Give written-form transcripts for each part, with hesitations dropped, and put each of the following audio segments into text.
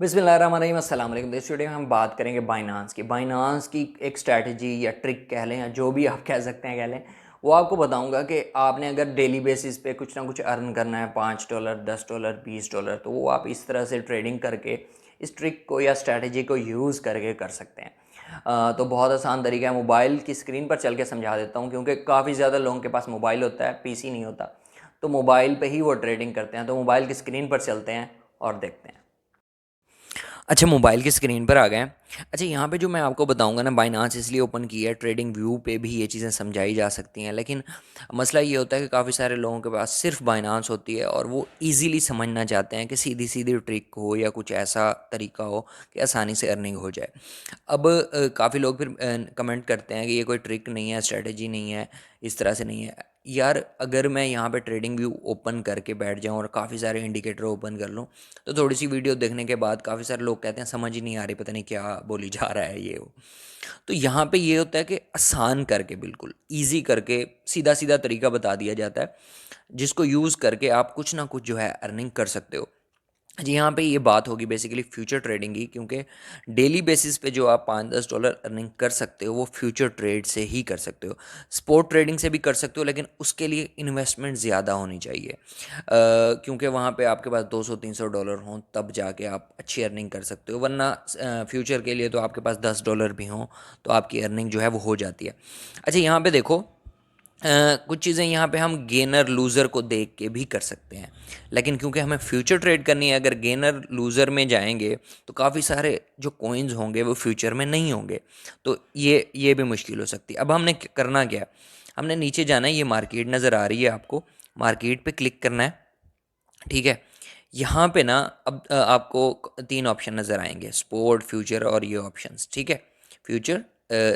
बिस्मिल्लाहिर्रहमानिर्रहीम अस्सलाम वालेकुम। इस वीडियो में हम बात करेंगे बाइनांस की एक स्ट्रैटेजी या ट्रिक कह लें या जो भी आप कह सकते हैं कह लें। वो आपको बताऊंगा कि आपने अगर डेली बेसिस पे कुछ ना कुछ अर्न करना है, $5, $10, $20, तो वो आप इस तरह से ट्रेडिंग करके इस ट्रिक को या स्ट्रैटेजी को यूज़ करके कर सकते हैं। तो बहुत आसान तरीका है। मोबाइल की स्क्रीन पर चल के समझा देता हूँ, क्योंकि काफ़ी ज़्यादा लोगों के पास मोबाइल होता है, पीसी नहीं होता, तो मोबाइल पे ही वो ट्रेडिंग करते हैं। तो मोबाइल की स्क्रीन पर चलते हैं और देखते हैं। अच्छा, मोबाइल की स्क्रीन पर आ गए हैं। अच्छा, यहाँ पे जो मैं आपको बताऊंगा ना, बाइनांस इसलिए ओपन किया है, ट्रेडिंग व्यू पे भी ये चीज़ें समझाई जा सकती हैं, लेकिन मसला ये होता है कि काफ़ी सारे लोगों के पास सिर्फ बाइनांस होती है और वो इजीली समझना चाहते हैं कि सीधी सीधी ट्रिक हो या कुछ ऐसा तरीका हो कि आसानी से अर्निंग हो जाए। अब काफ़ी लोग फिर कमेंट करते हैं कि ये कोई ट्रिक नहीं है, स्ट्रेटजी नहीं है, इस तरह से नहीं है। यार, अगर मैं यहाँ पे ट्रेडिंग व्यू ओपन करके बैठ जाऊँ और काफ़ी सारे इंडिकेटर ओपन कर लूँ, तो थोड़ी सी वीडियो देखने के बाद काफ़ी सारे लोग कहते हैं समझ ही नहीं आ रही, पता नहीं क्या बोली जा रहा है ये वो। तो यहाँ पे ये होता है कि आसान करके, बिल्कुल ईजी करके, सीधा सीधा तरीका बता दिया जाता है, जिसको यूज़ करके आप कुछ ना कुछ जो है अर्निंग कर सकते हो। जी, यहाँ पे ये बात होगी बेसिकली फ्यूचर ट्रेडिंग की, क्योंकि डेली बेसिस पे जो आप $5-10 अर्निंग कर सकते हो वो फ्यूचर ट्रेड से ही कर सकते हो। स्पॉट ट्रेडिंग से भी कर सकते हो, लेकिन उसके लिए इन्वेस्टमेंट ज़्यादा होनी चाहिए, क्योंकि वहाँ पे आपके पास $200-300 हों तब जाके आप अच्छी अर्निंग कर सकते हो, वरना फ्यूचर के लिए तो आपके पास $10 भी हों तो आपकी अर्निंग जो है वो हो जाती है। अच्छा, यहाँ पे देखो, कुछ चीज़ें यहाँ पे हम गेनर लूज़र को देख के भी कर सकते हैं, लेकिन क्योंकि हमें फ्यूचर ट्रेड करनी है, अगर गेनर लूज़र में जाएंगे तो काफ़ी सारे जो कॉइन्स होंगे वो फ्यूचर में नहीं होंगे, तो ये भी मुश्किल हो सकती है। अब हमने करना क्या है, हमने नीचे जाना है, ये मार्केट नज़र आ रही है आपको, मार्केट पे क्लिक करना है। ठीक है, यहाँ पे ना अब आपको तीन ऑप्शन नज़र आएंगे, स्पोर्ट, फ्यूचर और ये ऑप्शंस। ठीक है, फ्यूचर,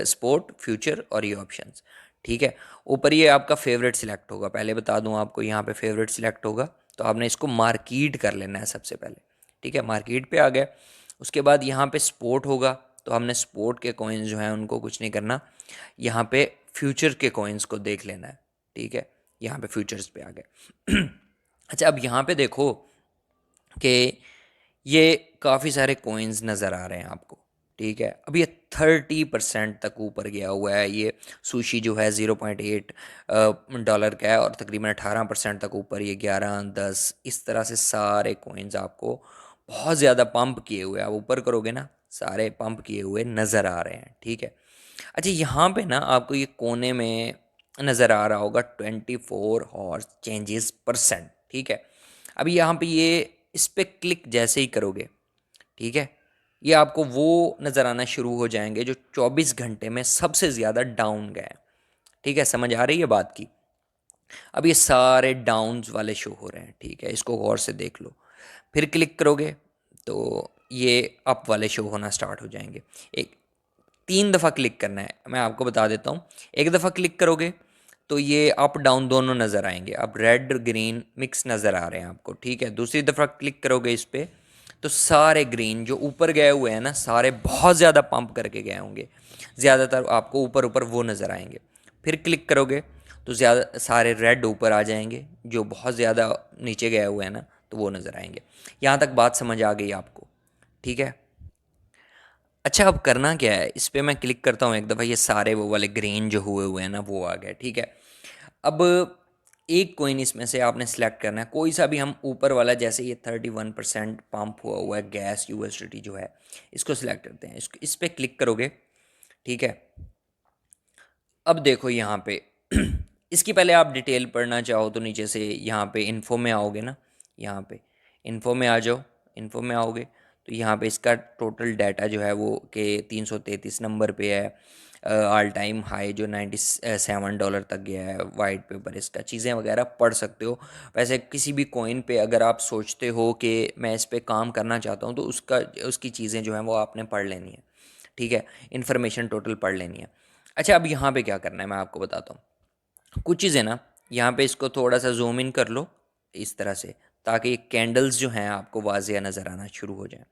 स्पोर्ट, फ्यूचर और ये ऑप्शंस। ठीक है, ऊपर ये आपका फेवरेट सिलेक्ट होगा, पहले बता दूं आपको, यहाँ पे फेवरेट सिलेक्ट होगा, तो आपने इसको मार्केट कर लेना है सबसे पहले। ठीक है, मार्केट पे आ गया। उसके बाद यहाँ पे स्पोर्ट होगा, तो हमने स्पोर्ट के कॉइन्स जो हैं उनको कुछ नहीं करना, यहाँ पे फ्यूचर के कॉइन्स को देख लेना है। ठीक है, यहाँ पे फ्यूचर्स पे आ गए। अच्छा, अब यहाँ पे देखो कि ये काफ़ी सारे कॉइन्स नज़र आ रहे हैं आपको। ठीक है, अब ये 30% तक ऊपर गया हुआ है। ये सुशी जो है $0.8 का है और तकरीबन 18% तक ऊपर, ये 11, 10, इस तरह से सारे कॉइन्स आपको बहुत ज़्यादा पंप किए हुए, आप ऊपर करोगे ना, सारे पंप किए हुए नज़र आ रहे हैं। ठीक है, अच्छा, यहाँ पे ना आपको ये कोने में नज़र आ रहा होगा 24 हॉर्स चेंजेस %। ठीक है, अभी यहाँ पे ये इस पर क्लिक जैसे ही करोगे, ठीक है, ये आपको वो नज़र आना शुरू हो जाएंगे जो 24 घंटे में सबसे ज़्यादा डाउन गए। ठीक है, समझ आ रही है बात की। अब ये सारे डाउन्स वाले शो हो रहे हैं। ठीक है, इसको गौर से देख लो। फिर क्लिक करोगे तो ये अप वाले शो होना स्टार्ट हो जाएंगे। एक 3 दफ़ा क्लिक करना है, मैं आपको बता देता हूँ। एक दफ़ा क्लिक करोगे तो ये अप डाउन दोनों नज़र आएंगे, अब रेड ग्रीन मिक्स नज़र आ रहे हैं आपको। ठीक है, दूसरी दफ़ा क्लिक करोगे इस पर तो सारे ग्रीन जो ऊपर गए हुए हैं ना, सारे बहुत ज़्यादा पंप करके गए होंगे, ज़्यादातर आपको ऊपर ऊपर वो नज़र आएंगे। फिर क्लिक करोगे तो ज़्यादा सारे रेड ऊपर आ जाएंगे, जो बहुत ज़्यादा नीचे गए हुए हैं ना, तो वो नज़र आएंगे। यहाँ तक बात समझ आ गई आपको? ठीक है। अच्छा, अब करना क्या है, इस पर मैं क्लिक करता हूँ एक दफ़ा, ये सारे वो वाले ग्रीन जो हुए हुए हैं ना वो आ गए। ठीक है, अब एक कोइन इसमें से आपने सेलेक्ट करना है, कोई सा भी। हम ऊपर वाला, जैसे ये 31% पंप हुआ हुआ है गैस यूएसडीटी जो है, इसको सिलेक्ट करते हैं, इस पर क्लिक करोगे। ठीक है, अब देखो यहाँ पे इसकी पहले आप डिटेल पढ़ना चाहो तो नीचे से यहाँ पे इन्फो में आओगे ना, यहाँ पे इन्फो में आ जाओ। इन्फो में आओगे तो यहाँ पे इसका टोटल डाटा जो है वो कि 333 नंबर पे है। ऑल टाइम हाई जो $97 तक गया है, वाइट पेपर इसका, चीज़ें वगैरह पढ़ सकते हो। वैसे किसी भी कॉइन पे अगर आप सोचते हो कि मैं इस पे काम करना चाहता हूँ तो उसकी चीज़ें जो हैं वो आपने पढ़ लेनी है। ठीक है, इन्फॉर्मेशन टोटल पढ़ लेनी है। अच्छा, अब यहाँ पे क्या करना है मैं आपको बताता हूँ। कुछ चीज़ें ना, यहाँ पे इसको थोड़ा सा जूम इन कर लो इस तरह से, ताकि ये कैंडल्स जो हैं आपको वाजिया नज़र आना शुरू हो जाए।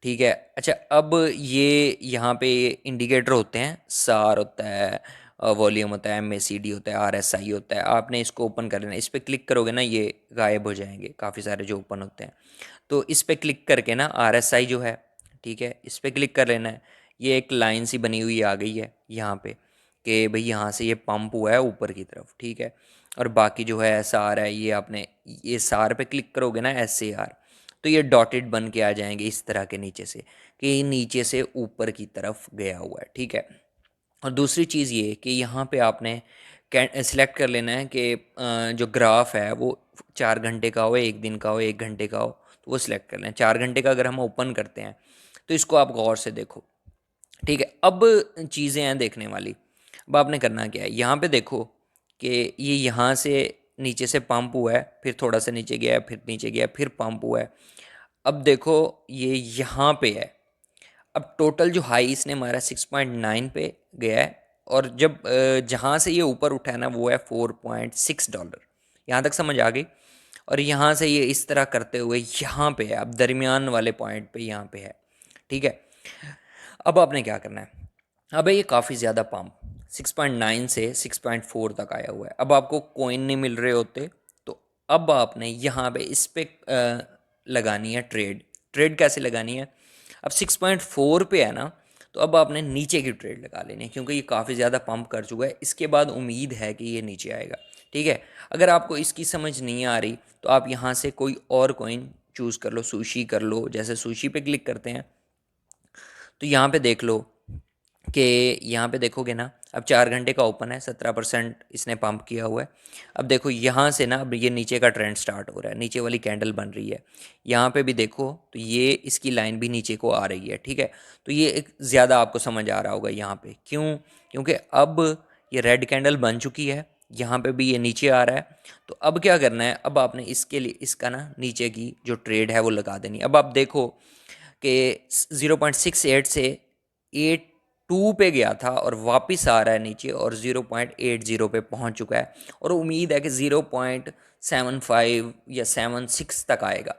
ठीक है, अच्छा, अब ये यहाँ पे इंडिकेटर होते हैं, सार होता है, वॉल्यूम होता है, MACD होता है, RSI होता है। आपने इसको ओपन कर लेना, इस पर क्लिक करोगे ना ये गायब हो जाएंगे काफ़ी सारे जो ओपन होते हैं। तो इस पर क्लिक करके ना RSI जो है, ठीक है, इस पर क्लिक कर लेना है। ये एक लाइन सी बनी हुई आ गई है यहाँ पे कि भाई यहाँ से ये पंप हुआ है ऊपर की तरफ, ठीक है। और बाकी जो है SR है, ये आपने ये SR पे क्लिक करोगे ना, SAR, तो ये डॉटेड बन के आ जाएंगे इस तरह के नीचे से, कि नीचे से ऊपर की तरफ गया हुआ है, ठीक है। और दूसरी चीज़ ये कि यहाँ पे आपने सिलेक्ट कर लेना है कि जो ग्राफ है वो 4 घंटे का हो, 1 दिन का हो, 1 घंटे का हो, तो वो सिलेक्ट कर लें। 4 घंटे का अगर हम ओपन करते हैं तो इसको आप गौर से देखो, ठीक है। अब चीज़ें हैं देखने वाली। अब आपने करना क्या है, यहाँ पे देखो कि ये यहाँ से नीचे से पंप हुआ है, फिर थोड़ा सा नीचे गया है, फिर नीचे गया, फिर पंप हुआ है। अब देखो ये यहाँ पे है। अब टोटल जो हाई इसने हमारा 6.9 पे गया है, और जब जहाँ से ये ऊपर उठा है ना वो है $4.6। यहाँ तक समझ आ गई। और यहाँ से ये इस तरह करते हुए यहाँ पे है, अब दरमियान वाले पॉइंट पे यहाँ पे है, ठीक है। अब आपने क्या करना है, अब ये काफ़ी ज़्यादा पंप 6.9 से 6.4 तक आया हुआ है। अब आपको कॉइन नहीं मिल रहे होते, तो अब आपने यहाँ पे इस पे लगानी है ट्रेड। ट्रेड कैसे लगानी है, अब 6.4 पे है ना, तो अब आपने नीचे की ट्रेड लगा लेनी है, क्योंकि ये काफ़ी ज़्यादा पंप कर चुका है। इसके बाद उम्मीद है कि ये नीचे आएगा, ठीक है। अगर आपको इसकी समझ नहीं आ रही तो आप यहाँ से कोई और कॉइन चूज़ कर लो, सुशी कर लो। जैसे सुशी पे क्लिक करते हैं तो यहाँ पे देख लो कि यहाँ पे देखोगे ना, अब 4 घंटे का ओपन है, 17% इसने पंप किया हुआ है। अब देखो यहाँ से ना, अब ये नीचे का ट्रेंड स्टार्ट हो रहा है, नीचे वाली कैंडल बन रही है। यहाँ पे भी देखो तो ये इसकी लाइन भी नीचे को आ रही है, ठीक है। तो ये एक ज़्यादा आपको समझ आ रहा होगा यहाँ पे, क्यों, क्योंकि अब ये रेड कैंडल बन चुकी है, यहाँ पे भी ये नीचे आ रहा है। तो अब क्या करना है, अब आपने इसके लिए इसका ना नीचे की जो ट्रेड है वो लगा देनी है। अब आप देखो कि 0.68 से 82 पे गया था और वापस आ रहा है नीचे, और 0.80 पे पहुंच चुका है, और उम्मीद है कि 0.75 या 76 तक आएगा।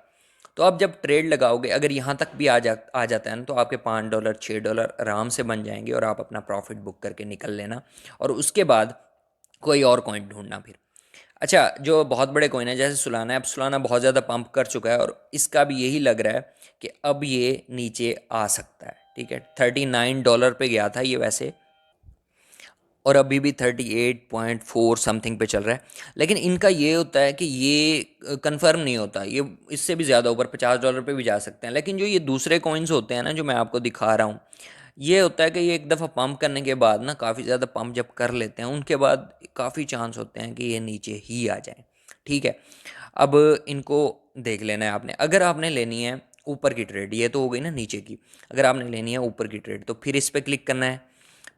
तो आप जब ट्रेड लगाओगे, अगर यहाँ तक भी आ जाता है ना, तो आपके $5 $6 आराम से बन जाएंगे, और आप अपना प्रॉफिट बुक करके निकल लेना। और उसके बाद कोई और कॉइन ढूंढना फिर। अच्छा, जो बहुत बड़े कॉइन है जैसे सुलाना है, अब सुलाना बहुत ज़्यादा पंप कर चुका है, और इसका भी यही लग रहा है कि अब ये नीचे आ सकता है, ठीक है। $39 पे गया था ये वैसे, और अभी भी 38.4 समथिंग पे चल रहा है। लेकिन इनका ये होता है कि ये कंफर्म नहीं होता, ये इससे भी ज़्यादा ऊपर $50 पे भी जा सकते हैं। लेकिन जो ये दूसरे कॉइन्स होते हैं ना, जो मैं आपको दिखा रहा हूँ, ये होता है कि ये एक दफ़ा पंप करने के बाद ना, काफ़ी ज़्यादा पंप जब कर लेते हैं उनके बाद काफ़ी चांस होते हैं कि ये नीचे ही आ जाए, ठीक है। अब इनको देख लेना है आपने। अगर आपने लेनी है ऊपर की ट्रेड, ये तो हो गई ना नीचे की, अगर आपने लेनी है ऊपर की ट्रेड, तो फिर इस पर क्लिक करना है।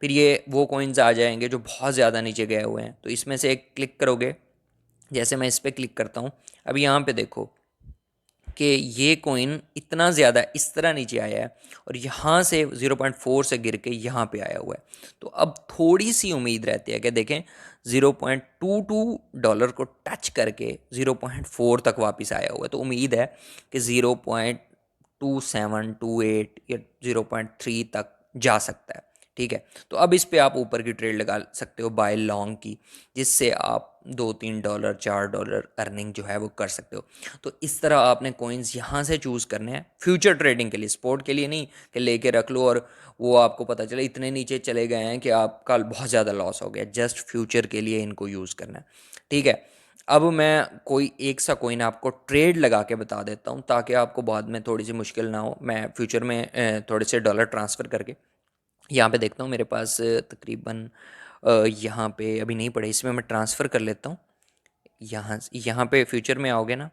फिर ये वो कॉइन्स आ जाएंगे जो बहुत ज़्यादा नीचे गए हुए हैं, तो इसमें से एक क्लिक करोगे। जैसे मैं इस पर क्लिक करता हूँ, अब यहाँ पे देखो कि ये कॉइन इतना ज़्यादा इस तरह नीचे आया है, और यहाँ से 0.4 से गिर के यहाँ पे आया हुआ है। तो अब थोड़ी सी उम्मीद रहती है कि देखें $0.22 को टच करके 0.4 तक वापस आया हुआ है, तो उम्मीद है कि 0.2728 या 0.3 तक जा सकता है, ठीक है। तो अब इस पे आप ऊपर की ट्रेड लगा सकते हो बाय लॉन्ग की, जिससे आप $2-3 $4 अर्निंग जो है वो कर सकते हो। तो इस तरह आपने कॉइन्स यहाँ से चूज़ करने हैं फ्यूचर ट्रेडिंग के लिए, स्पोर्ट के लिए नहीं कि लेके रख लो और वो आपको पता चले इतने नीचे चले गए हैं कि आपका बहुत ज़्यादा लॉस हो गया। जस्ट फ्यूचर के लिए इनको यूज़ करना है, ठीक है। अब मैं कोई एक सा कॉइन आपको ट्रेड लगा के बता देता हूँ, ताकि आपको बाद में थोड़ी सी मुश्किल ना हो। मैं फ्यूचर में थोड़े से डॉलर ट्रांसफ़र करके यहाँ पे देखता हूँ, मेरे पास तकरीबन यहाँ पे अभी नहीं पड़े, इसमें मैं ट्रांसफ़र कर लेता हूँ। यहाँ पे फ्यूचर में आओगे ना,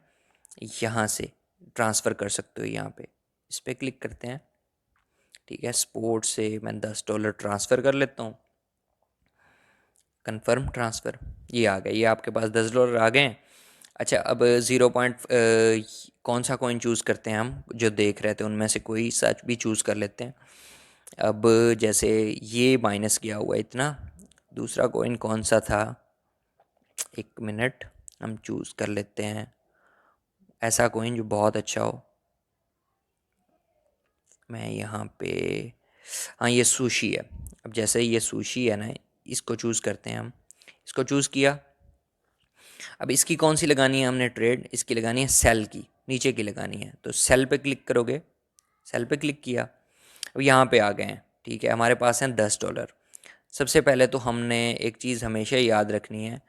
यहाँ से ट्रांसफ़र कर सकते हो। यहाँ पे इस पर क्लिक करते हैं, ठीक है। स्पोर्ट से मैं $10 ट्रांसफ़र कर लेता हूँ, कन्फर्म ट्रांसफ़र। ये आ गया, ये आपके पास $10 आ गए हैं। अच्छा, अब कौन सा कॉइन चूज़ करते हैं हम, जो देख रहे थे उनमें से कोई सच भी चूज़ कर लेते हैं। अब जैसे ये माइनस किया हुआ है इतना, दूसरा कॉइन कौन सा था, 1 मिनट, हम चूज़ कर लेते हैं ऐसा कॉइन जो बहुत अच्छा हो। मैं यहाँ पे, हाँ ये सुशी है। अब जैसे ये सुशी है ना, इसको चूज़ करते हैं हम, इसको चूज़ किया। अब इसकी कौन सी लगानी है हमने ट्रेड, इसकी लगानी है सेल की। नीचे की लगानी है। तो सेल पे क्लिक करोगे, सेल पे क्लिक किया, अब यहाँ पे आ गए हैं, ठीक है, हमारे पास हैं $10। सबसे पहले तो हमने एक चीज़ हमेशा याद रखनी है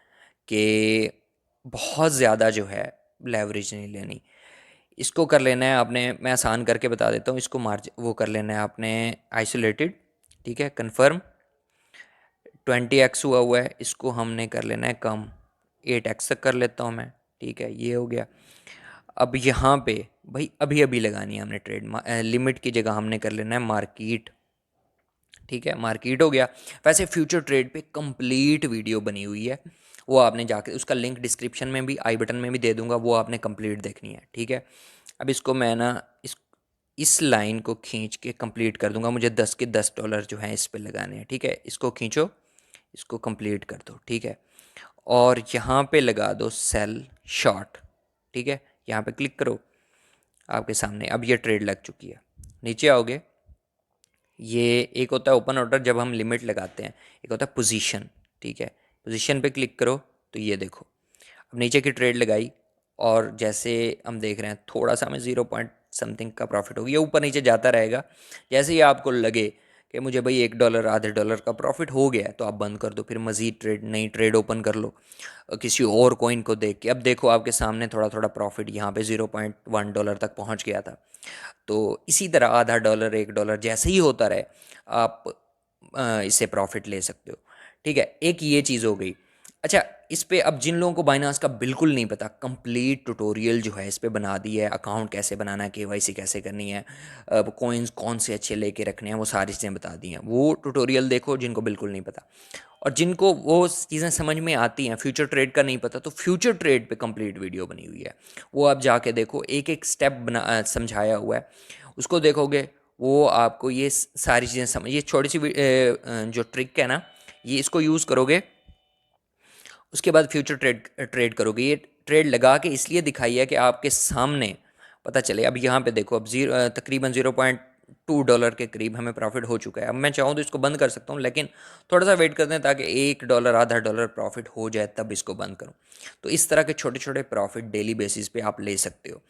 कि बहुत ज़्यादा जो है लेवरेज नहीं लेनी। इसको कर लेना है आपने, मैं आसान करके बता देता हूँ, इसको मार्जिन वो कर लेना है आपने आइसोलेटेड, ठीक है, कन्फर्म 20x हुआ है, इसको हमने कर लेना है कम, 8x तक कर लेता हूँ मैं, ठीक है, ये हो गया। अब यहाँ पे भाई अभी अभी लगानी है हमने ट्रेड, लिमिट की जगह हमने कर लेना है मार्केट, ठीक है, मार्केट हो गया। वैसे फ्यूचर ट्रेड पे कंप्लीट वीडियो बनी हुई है, वो आपने जाके, उसका लिंक डिस्क्रिप्शन में भी, आई बटन में भी दे दूंगा, वो आपने कंप्लीट देखनी है, ठीक है। अब इसको मैं ना इस लाइन को खींच के कंप्लीट कर दूंगा, मुझे 10 के $10 जो हैं इस पे लगाने हैं, ठीक है। इसको खींचो, इसको कंप्लीट कर दो, ठीक है, और यहाँ पे लगा दो सेल शॉर्ट, ठीक है, यहाँ पे क्लिक करो, आपके सामने अब ये ट्रेड लग चुकी है। नीचे आओगे, ये एक होता है ओपन ऑर्डर जब हम लिमिट लगाते हैं, एक होता है पोजीशन, ठीक है, पोजीशन पे क्लिक करो तो ये देखो अब नीचे की ट्रेड लगाई, और जैसे हम देख रहे हैं थोड़ा सा हमें 0 पॉइंट समथिंग का प्रॉफिट हो गया, ऊपर नीचे जाता रहेगा। जैसे ही आपको लगे कि मुझे भाई $1 आधे डॉलर का प्रॉफिट हो गया है, तो आप बंद कर दो, फिर मज़ीद ट्रेड, नई ट्रेड ओपन कर लो किसी और कॉइन को देख के। अब देखो आपके सामने थोड़ा थोड़ा प्रॉफिट यहाँ पे $0.1 तक पहुँच गया था। तो इसी तरह आधा डॉलर $1 जैसे ही होता रहे, आप इससे प्रॉफिट ले सकते हो, ठीक है। एक ये चीज़ हो गई। अच्छा, इस पे अब जिन लोगों को बाइनांस का बिल्कुल नहीं पता, कंप्लीट ट्यूटोरियल जो है इस पे बना दी है, अकाउंट कैसे बनाना है, केवाईसी कैसे करनी है, कॉइन्स कौन से अच्छे लेके रखने हैं, वो सारी चीज़ें बता दी हैं। वो ट्यूटोरियल देखो जिनको बिल्कुल नहीं पता, और जिनको वो चीज़ें समझ में आती हैं, फ्यूचर ट्रेड का नहीं पता, तो फ्यूचर ट्रेड पे कंप्लीट वीडियो बनी हुई है, वो आप जाके देखो, एक एक स्टेप समझाया हुआ है, उसको देखोगे, वो आपको ये सारी चीज़ें समझ, ये छोटी सी जो ट्रिक है ना, ये इसको यूज़ करोगे, उसके बाद फ्यूचर ट्रेड ट्रेड करोगे। ये ट्रेड लगा के इसलिए दिखाई है कि आपके सामने पता चले। अब यहाँ पे देखो, अब तकरीबन $0.2 के करीब हमें प्रॉफिट हो चुका है। अब मैं चाहूँ तो इसको बंद कर सकता हूँ, लेकिन थोड़ा सा वेट करते हैं ताकि $1 आधा डॉलर प्रॉफिट हो जाए, तब इसको बंद करूँ। तो इस तरह के छोटे छोटे प्रॉफिट डेली बेसिस पे आप ले सकते हो।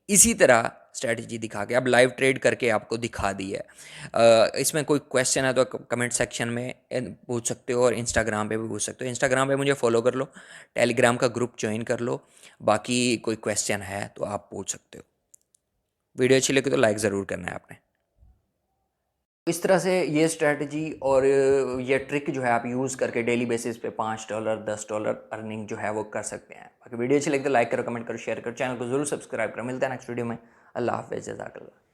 इसी तरह स्ट्रैटेजी दिखा के अब लाइव ट्रेड करके आपको दिखा दी है। इसमें कोई क्वेश्चन है तो कमेंट सेक्शन में पूछ सकते हो, और इंस्टाग्राम पे भी पूछ सकते हो। इंस्टाग्राम पे मुझे फॉलो कर लो, टेलीग्राम का ग्रुप ज्वाइन कर लो, बाकी कोई क्वेश्चन है तो आप पूछ सकते हो। वीडियो अच्छी लगी तो लाइक ज़रूर करना है आपने। इस तरह से ये स्ट्रेटजी और ये ट्रिक जो है आप यूज़ करके डेली बेसिस पे $5 $10 अर्निंग जो है वो कर सकते हैं। बाकी वीडियो अच्छी लगी तो लाइक करो, कमेंट करो, शेयर करो, चैनल को जरूर सब्सक्राइब करो। मिलता है नेक्स्ट वीडियो में। अल्लाह हाफ़िज़, जज़ाकल्लाह।